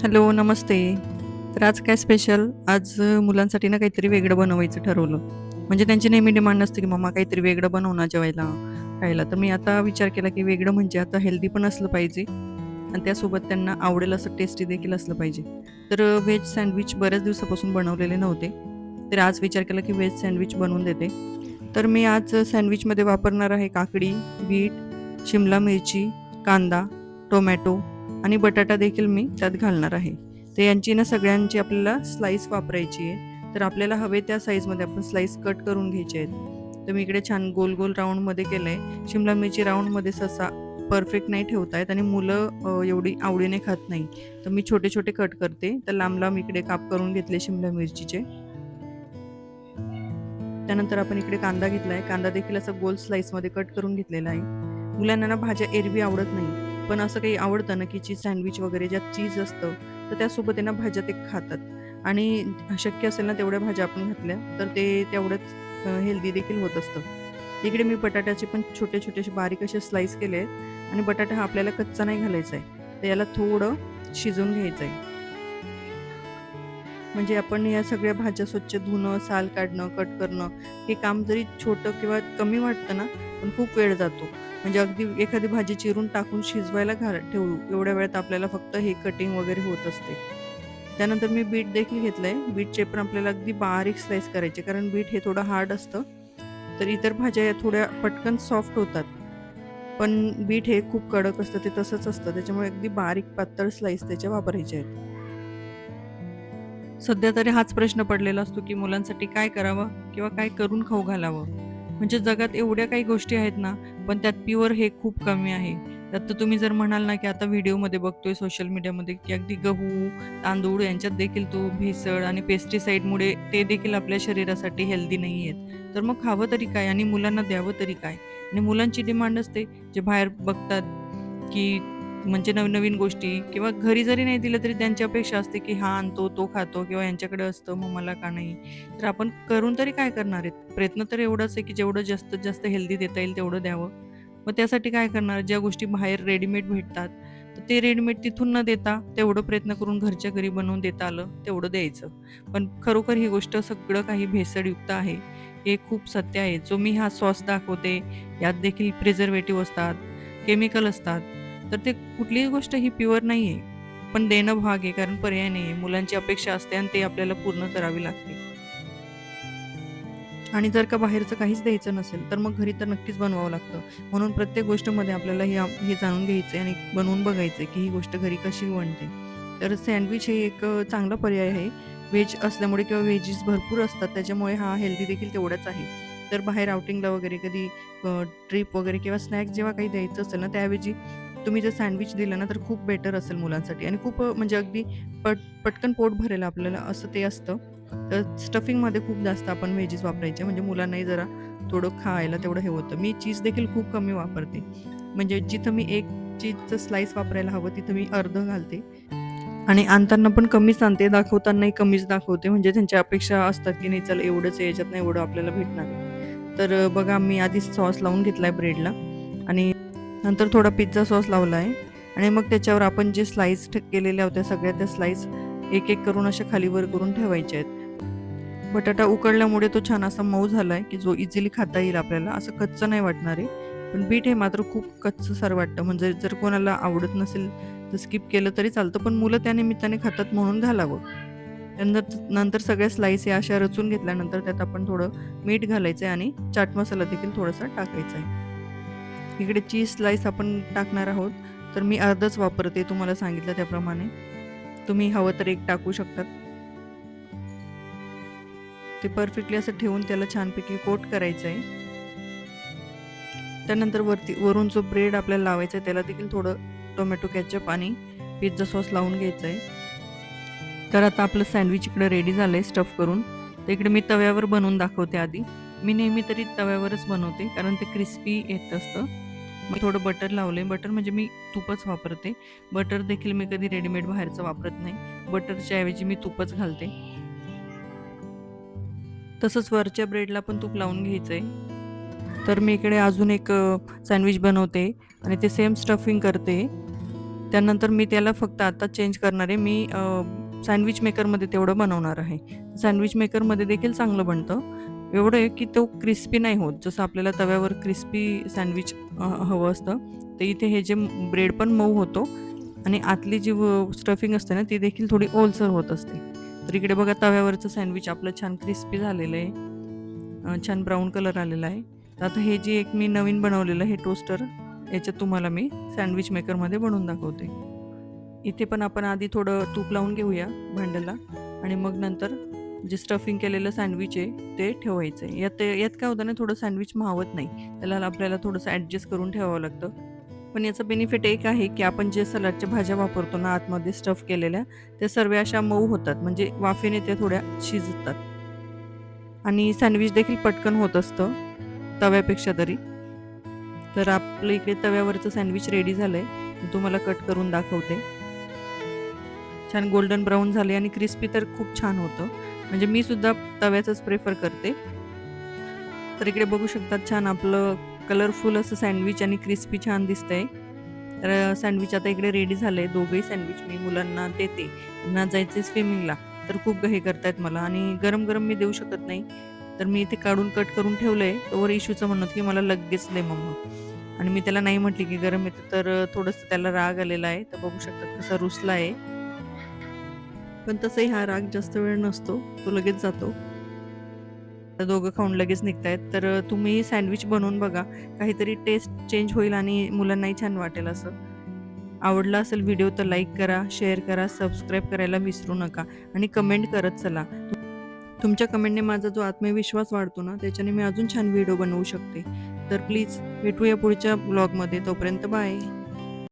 Hello, नमस्ते. तर आज काय स्पेशल? आज मुलांसाठी ना काहीतरी वेगळं बनवायचं ठरवलं. म्हणजे त्यांची नेहमी डिमांड असते, की "मम्मा काहीतरी वेगळं बनव ना जेवायला, खायला." तर मी आता विचार केला, की वेगळं म्हणजे आता हेल्दी पण असलं पाहिजे आणि त्यासोबत त्यांना आवडेल असं टेस्टी देखील असलं पाहिजे. तर व्हेज सँडविच बऱ्याच दिवसापासून बनवलेले नव्हते. तर आज विचार केला, की व्हेज सँडविच बनवून देते. तर मी आज सँडविचमध्ये वापरणार आहे काकडी, बीट, शिमला मिरची, कांदा, टोमॅटो आणि बटाटा देखील मी त्यात घालणार आहे. तर यांची ना सगळ्यांची आपल्याला स्लाईस वापरायची आहे. तर आपल्याला हवे त्या साईजमध्ये आपण स्लाईस कट करून घ्यायचे आहेत. तर मी इकडे छान गोल-गोल राउंडमध्ये केलंय. शिमला मिरची राउंडमध्ये सहसा परफेक्ट नाही ठेवता येत आणि मुलं एवढी आवडीने खात नाही. तर मी छोटे-छोटे कट करते. तर लांब-लांब इकडे काप करून घेतले शिमला मिरचीचे. त्यानंतर आपण इकडे कांदा घेतलाय. कांदा देखील असा गोल स्लाइसमध्ये कट करून घेतलेला आहे. मुलांना ना भाज्या एरवी आवडत नाही. पण असं काही आवडतं ना, की चीज सँडविच वगैरे ज्यात चीज असतं, तर त्यासोबत आहे ना भाज्या ते खातात आणि शक्य असेल ना तेवढ्या भाज्या आपण घातल्या, तर ते तेवढंच हेल्दी देखील होत असतं. इकडे मी बटाट्याचे पण छोटे-छोटे असे बारीक असे स्लाइस केले आहेत आणि बटाटा हा आपल्याला कच्चा नाही घालायचा आहे. तर याला थोडं शिजवून घ्यायचं आहे. म्हणजे आपण या सगळ्या भाज्या स्वच्छ धुणं, साल काढणं, कट करणं, हे काम जरी छोटं किंवा कमी वाटतं ना, पण खूप वेळ जातो. म्हणजे अगदी एखादी भाजी चिरून टाकून शिजवायला ठेवू, एवढ्या वेळात आपल्याला फक्त हे कटिंग वगैरे होत असते. त्यानंतर मी बीट देखील घेतलंय. बीटचे पण आपल्याला अगदी बारीक स्लाईस करायचे, कारण बीट हे थोडं हार्ड असतं. तर इतर भाज्या या थोड्या पटकन सॉफ्ट होतात. पण बीट हे खूप कडक असतं, ते तसंच असतं. त्याच्यामुळे अगदी बारीक पातळ स्लाईस त्याच्या वापरायच्या आहेत. सध्या तरी हाच प्रश्न पडलेला असतो, की मुलांसाठी काय करावं किंवा काय करून खाऊ घालावं? म्हणजे जगात एवढ्या काही गोष्टी आहेत ना, पण त्यात प्युअर हे खूप कमी आहे. त्यात तर तुम्ही जर म्हणाल ना, की आता व्हिडिओमध्ये बघतोय सोशल मीडियामध्ये, की अगदी गहू, तांदूळ यांच्यात देखील तो भेसळ आणि पेस्टिसाइडमुळे ते देखील आपल्या शरीरासाठी हेल्दी नाही आहेत. तर मग खावं तरी काय आणि मुलांना द्यावं तरी काय? आणि मुलांची डिमांड असते, जे बाहेर बघतात, की म्हणजे नवीन-नवीन गोष्टी किंवा घरी जरी नाही दिलं तरी त्यांची अपेक्षा असते, की हा आणतो, तो खातो किंवा यांच्याकडे असतं, मग मला का नाही? तर आपण करून तरी काय करणार आहेत? प्रयत्न तर एवढाच आहे, की जेवढं जास्तीत जास्त हेल्दी देता येईल तेवढं द्यावं. मग त्यासाठी काय करणार? ज्या गोष्टी बाहेर रेडीमेड भेटतात, तर ते रेडीमेड तिथून न देता तेवढं प्रयत्न करून घरच्या घरी बनवून देता आलं, तेवढं द्यायचं. पण खरोखर ही गोष्ट सगळं काही भेसळयुक्त आहे, हे खूप सत्य आहे. जो मी हा सॉस दाखवते, यात देखील प्रिझर्व्हेटिव्ह असतात, केमिकल असतात. तर ते कुठलीही गोष्ट ही प्युअर नाही आहे. पण देणं भाग आहे, कारण पर्याय नाही आहे. मुलांची अपेक्षा असते आणि ते आपल्याला पूर्ण करावी लागते. आणि जर का बाहेरचं काहीच द्यायचं नसेल, तर मग घरी तर नक्कीच बनवावं लागतं. म्हणून प्रत्येक गोष्टीमध्ये आपल्याला हे जाणून घ्यायचं आहे आणि बनवून बघायचं आहे, की ही गोष्ट घरी कशी बनते. तर सँडविच हे एक चांगला पर्याय आहे. व्हेज असल्यामुळे किंवा व्हेजीस भरपूर असतात, त्याच्यामुळे हा हेल्दी देखील तेवढाच आहे. तर बाहेर आउटिंगला वगैरे कधी ट्रिप वगैरे किंवा स्नॅक्स जेव्हा काही द्यायचं असेल ना, त्याऐवजी तुम्ही जर सँडविच दिलं ना, तर खूप बेटर असेल मुलांसाठी आणि खूप म्हणजे अगदी पटकन पोट भरेल आपल्याला असं ते असतं. तर स्टफिंगमध्ये खूप जास्त आपण व्हेजीस वापरायचे म्हणजे मुलांनाही जरा थोडं खायला तेवढं हे होतं. मी चीज देखील खूप कमी वापरते. म्हणजे जिथं मी एक चीजचं स्लाईस वापरायला हवं तिथं मी अर्धं घालते आणि आणताना पण कमीच आणते, दाखवतानाही कमीच दाखवते. म्हणजे त्यांच्या अपेक्षा असतात, की नाही चल एवढंच आहे याच्यातनं एवढं आपल्याला भेटणार आहे. तर बघा मी आधीच सॉस लावून घेतलाय ब्रेडला आणि नंतर थोडा पिझ्झा सॉस लावला आहे आणि मग त्याच्यावर आपण जे स्लाईस केलेल्या होत्या सगळ्या त्या स्लाईस एक-एक करून अशा खाली वर करून ठेवायच्या आहेत. बटाटा उकडल्यामुळे तो छान असा मऊ झालाय, की जो इझिली खाता येईल आपल्याला. असं कच्चं नाही वाटणार आहे. पण बीट हे मात्र खूप कच्चंसारं वाटतं. म्हणजे जर कोणाला आवडत नसेल, तर स्किप केलं तरी चालतं. पण मुलं त्या निमित्ताने खातात म्हणून घालावं. नंतर सगळ्या स्लाईस या अशा रचून घेतल्यानंतर त्यात आपण थोडं मीठ घालायचं आहे आणि चाट मसाला देखील थोडासा टाकायचा आहे. इकडे चीज स्लाईस आपण टाकणार आहोत. तर मी अर्धच वापरते तुम्हाला सांगितलं त्याप्रमाणे. तुम्ही हवं तर एक टाकू शकतात. ते परफेक्टली असं ठेवून त्याला छानपैकी कोट करायचं आहे. त्यानंतर वरून जो ब्रेड आपल्याला लावायचा आहे त्याला देखील थोडं टोमॅटो केचप आणि पिझ्झा सॉस लावून घ्यायचं आहे. तर आता आपलं सँडविच इकडं रेडी झालं आहे स्टफ करून. तर इकडे मी तव्यावर बनवून दाखवते आधी. मी नेहमी तरी तव्यावरच बनवते कारण ते क्रिस्पी येत असतं. मी थोडं बटर लावले. बटर म्हणजे मी तूपच वापरते. बटर देखील मी कधी रेडीमेड बाहेरचं वापरत नाही. बटरच्या ऐवजी मी तूपच घालते. तसंच वरच्या ब्रेडला पण तूप लावून घ्यायचं आहे. तर मी इकडे अजून एक सँडविच बनवते आणि ते सेम स्टफिंग करते. त्यानंतर मी त्याला फक्त आता चेंज करणार आहे. मी सँडविच मेकरमध्ये तेवढं बनवणार आहे. सँडविच मेकरमध्ये देखील चांगलं बनतं. एवढं आहे की तो क्रिस्पी नाही होत. जसं आपल्याला तव्यावर क्रिस्पी सँडविच हवं असतं, तर इथे हे जे ब्रेड पण मऊ होतो आणि आतली जी स्टफिंग असते ना, ती देखील थोडी ओलसर होत असते. तर इकडे बघा तव्यावरचं सँडविच आपलं छान क्रिस्पी झालेलं आहे. छान ब्राऊन कलर आलेला आहे. तर आता हे जे एक मी नवीन बनवलेलं हे टोस्टर, याच्यात तुम्हाला मी सँडविच मेकरमध्ये बनवून दाखवते. इथे पण आपण आधी थोडं तूप लावून घेऊया भांड्याला आणि मग नंतर जे स्टफिंग केलेलं सँडविच आहे ते ठेवायचं आहे. यात यात काय होतं ना, थोडं सँडविच मावत नाही. त्याला आपल्याला थोडंसं ॲडजस्ट करून ठेवावं लागतं. पण याचं बेनिफिट एक आहे, की आपण जे सलाडच्या भाज्या वापरतो ना आतमध्ये स्टफ केलेल्या, त्या सर्व अशा मऊ होतात. म्हणजे वाफेने त्या थोड्या शिजतात आणि सँडविच देखील पटकन होत असतं तव्यापेक्षा तरी. तर आपलं इकडे तव्यावरचं सँडविच रेडी झालंय. मी तुम्हाला कट करून दाखवते. छान गोल्डन ब्राउन झाले आणि क्रिस्पी तर खूप छान होतं. म्हणजे मी सुद्धा तव्याचंच प्रिफर करते. तर इकडे बघू शकता छान आपलं कलरफुल असं सँडविच आणि क्रिस्पी छान दिसतंय. तर सँडविच आता इकडे रेडी झालंय. दोघंही सँडविच मी मुलांना देते. त्यांना जायचंय स्विमिंगला. तर खूप घाई करतायत मला आणि गरम-गरम मी देऊ शकत नाही. तर मी इथे काढून कट करून ठेवलंय. तोवर इशूचं म्हणणं होतं, की मला लगेच दे मम्मा. आणि मी त्याला नाही म्हटली, की गरम येतं तर थोडंसं त्याला राग आलेला आहे. तर बघू शकता कसा रुसला आहे. पण तसंही हा राग जास्त वेळ नसतो. तो लगेच जातो. तर दोघं खाऊन लगेच निघतायत. तर तुम्ही सँडविच बनवून बघा. काहीतरी टेस्ट चेंज होईल आणि मुलांनाही छान वाटेल असं. आवडला असेल व्हिडिओ तर लाईक करा, शेअर करा, सबस्क्राईब करायला विसरू नका आणि कमेंट करत चला. तुमच्या कमेंटने माझा जो आत्मविश्वास वाढतो ना, त्याच्याने मी अजून छान व्हिडिओ बनवू शकते. तर प्लीज भेटूया पुढच्या ब्लॉगमध्ये. तोपर्यंत बाय.